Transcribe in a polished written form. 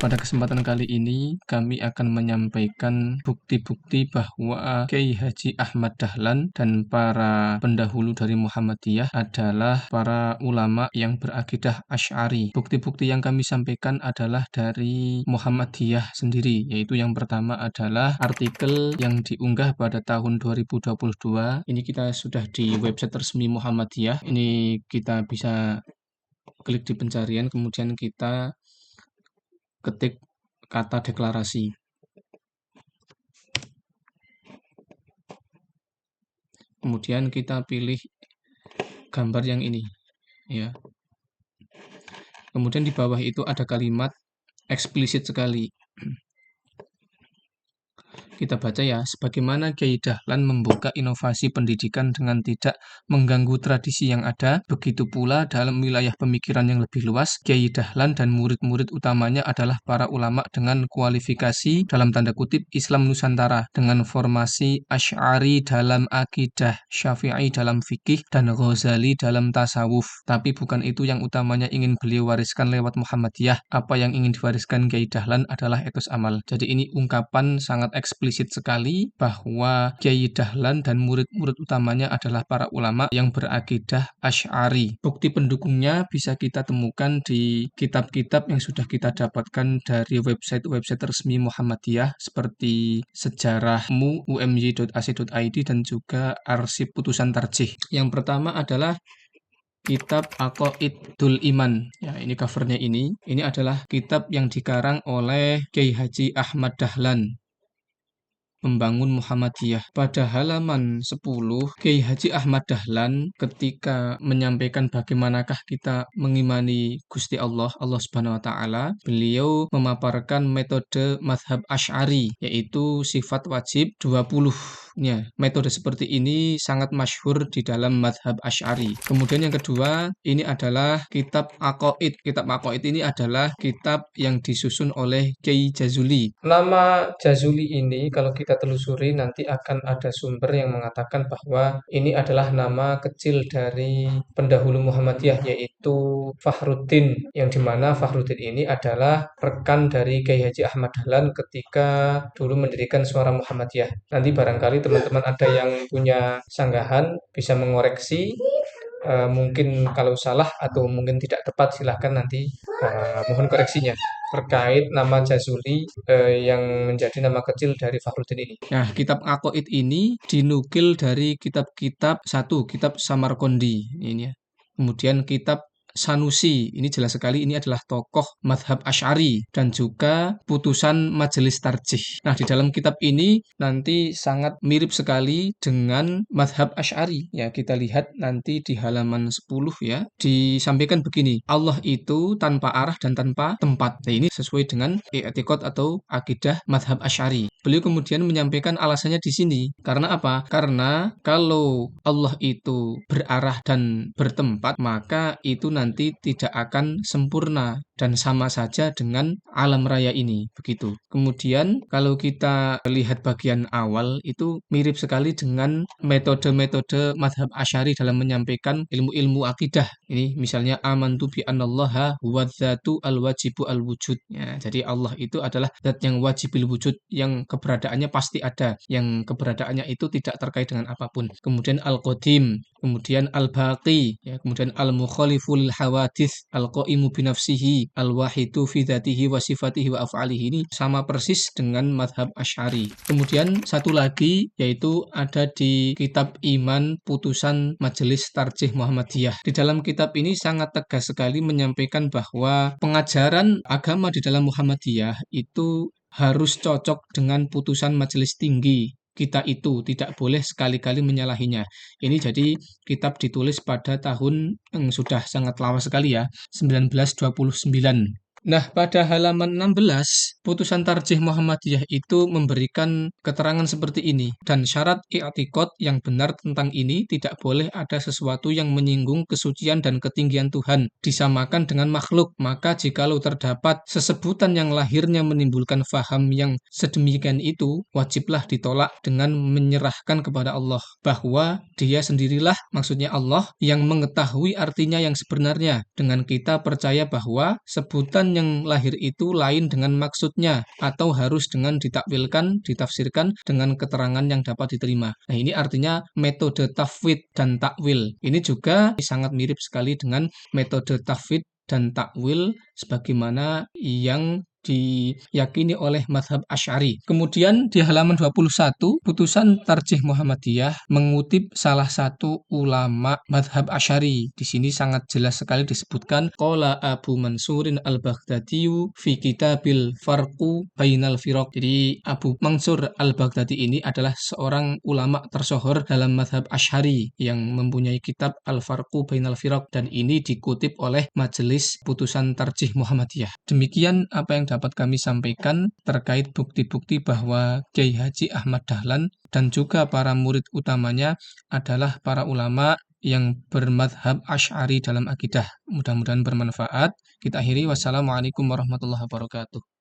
Pada kesempatan kali ini, kami akan menyampaikan bukti-bukti bahwa Kiai Haji Ahmad Dahlan dan para pendahulu dari Muhammadiyah adalah para ulama yang berakidah Asy'ari. Bukti-bukti yang kami sampaikan adalah dari Muhammadiyah sendiri, yaitu yang pertama adalah artikel yang diunggah pada tahun 2022. Ini kita sudah di website resmi Muhammadiyah. Ini kita bisa klik di pencarian, kemudian kita ketik kata deklarasi. Kemudian kita pilih gambar yang ini, ya. Kemudian di bawah itu ada kalimat eksplisit sekali. Kita baca ya, sebagaimana Kiai Dahlan membuka inovasi pendidikan dengan tidak mengganggu tradisi yang ada, begitu pula dalam wilayah pemikiran yang lebih luas, Kiai Dahlan dan murid-murid utamanya adalah para ulama dengan kualifikasi dalam tanda kutip Islam Nusantara, dengan formasi Asy'ari dalam akidah, Syafi'i dalam fikih, dan Ghazali dalam tasawuf. Tapi bukan itu yang utamanya ingin beliau wariskan lewat Muhammadiyah. Apa yang ingin diwariskan Kiai Dahlan adalah etos amal. Jadi ini ungkapan sangat eksplisit sekali bahwa Kiai Dahlan dan murid-murid utamanya adalah para ulama yang berakidah Asy'ari. Bukti pendukungnya bisa kita temukan di kitab-kitab yang sudah kita dapatkan dari website-website resmi Muhammadiyah seperti Sejarahmu, umy.ac.id, dan juga arsip putusan tarjih. Yang pertama adalah Kitab Aqaidul Iman. Ya, ini covernya ini. Ini adalah kitab yang dikarang oleh Kiai Haji Ahmad Dahlan, Membangun Muhammadiyah. Pada halaman 10, Kiai Haji Ahmad Dahlan ketika menyampaikan bagaimanakah kita mengimani Gusti Allah Subhanahu wa taala, beliau memaparkan metode mazhab Asy'ari, yaitu sifat wajib 20. Metode seperti ini sangat masyhur di dalam mazhab Asy'ari. Kemudian yang kedua, ini adalah kitab Aqaid. Kitab Aqaid ini adalah kitab yang disusun oleh Kiai Jazuli. Nama Jazuli ini kalau kita telusuri nanti akan ada sumber yang mengatakan bahwa ini adalah nama kecil dari pendahulu Muhammadiyah, yaitu Fakhruddin, yang dimana Fakhruddin ini adalah rekan dari Kiai Haji Ahmad Dahlan ketika dulu mendirikan Suara Muhammadiyah. Nanti barangkali teman-teman ada yang punya sanggahan bisa mengoreksi, mungkin kalau salah atau mungkin tidak tepat silahkan nanti mohon koreksinya terkait nama Jazuli yang menjadi nama kecil dari Fakhruddin ini. Nah, kitab Aqaid ini dinukil dari kitab-kitab, satu kitab Samarqandi ini ya. Kemudian kitab Sanusi, ini jelas sekali ini adalah tokoh madhab Asy'ari, dan juga putusan Majelis Tarjih. Nah, di dalam kitab ini nanti sangat mirip sekali dengan madhab Asy'ari. Ya, kita lihat nanti di halaman 10 ya, disampaikan begini, Allah itu tanpa arah dan tanpa tempat. Nah, ini sesuai dengan i'tiqad atau akidah madhab Asy'ari. Beliau kemudian menyampaikan alasannya di sini. Karena apa? Karena kalau Allah itu berarah dan bertempat, maka itu nanti tidak akan sempurna dan sama saja dengan alam raya ini, begitu. Kemudian kalau kita lihat bagian awal itu mirip sekali dengan metode-metode madhab Asy'ari dalam menyampaikan ilmu-ilmu akidah. Ini misalnya amantu bi anallaha huwadzatu al-wajibu al-wujud. Ya, jadi Allah itu adalah zat yang wajibil wujud, yang keberadaannya pasti ada, yang keberadaannya itu tidak terkait dengan apapun. Kemudian al-qadim, kemudian al-baqi, ya, kemudian al-mukhaliful hawadits, al-qaimu binafsihi, al-wahidu fi dzatihi wa sifatihi wa af'alihi. Ini sama persis dengan madhab Asy'ari. Kemudian satu lagi yaitu ada di kitab Iman Putusan Majelis Tarjih Muhammadiyah. Di dalam kitab ini sangat tegas sekali menyampaikan bahwa pengajaran agama di dalam Muhammadiyah itu harus cocok dengan putusan majelis tinggi kita, itu tidak boleh sekali-kali menyalahinya. Ini jadi kitab ditulis pada tahun yang sudah sangat lawas sekali ya, 1929. Nah, pada halaman 16, putusan Tarjih Muhammadiyah itu memberikan keterangan seperti ini. Dan syarat i'tiqad yang benar tentang ini tidak boleh ada sesuatu yang menyinggung kesucian dan ketinggian Tuhan, disamakan dengan makhluk. Maka jikalau terdapat sesebutan yang lahirnya menimbulkan faham yang sedemikian itu, wajiblah ditolak dengan menyerahkan kepada Allah, bahwa Dia sendirilah, maksudnya Allah, yang mengetahui artinya yang sebenarnya. Dengan kita percaya bahwa sebutan tujuan yang lahir itu lain dengan maksudnya atau harus dengan ditakwilkan, ditafsirkan dengan keterangan yang dapat diterima. Nah, ini artinya metode tafwid dan takwil. Ini juga sangat mirip sekali dengan metode tafwid dan takwil sebagaimana yang diyakini oleh mazhab Asy'ari. Kemudian di halaman 21, putusan Tarjih Muhammadiyah mengutip salah satu ulama mazhab Asy'ari. Di sini sangat jelas sekali disebutkan qala Abu Mansurin Al-Baghdadiyu fi kitabil Farqu Bainal Firaq. Jadi Abu Mansur Al-Baghdadi ini adalah seorang ulama tersohor dalam mazhab Asy'ari yang mempunyai kitab Al-Farqu Bainal Firaq, dan ini dikutip oleh Majelis Putusan Tarjih Muhammadiyah. Demikian apa yang dapat kami sampaikan terkait bukti-bukti bahwa Kiai Haji Ahmad Dahlan dan juga para murid utamanya adalah para ulama yang bermadhab Asy'ari dalam akidah. Mudah-mudahan bermanfaat. Kita akhiri. Wassalamualaikum warahmatullahi wabarakatuh.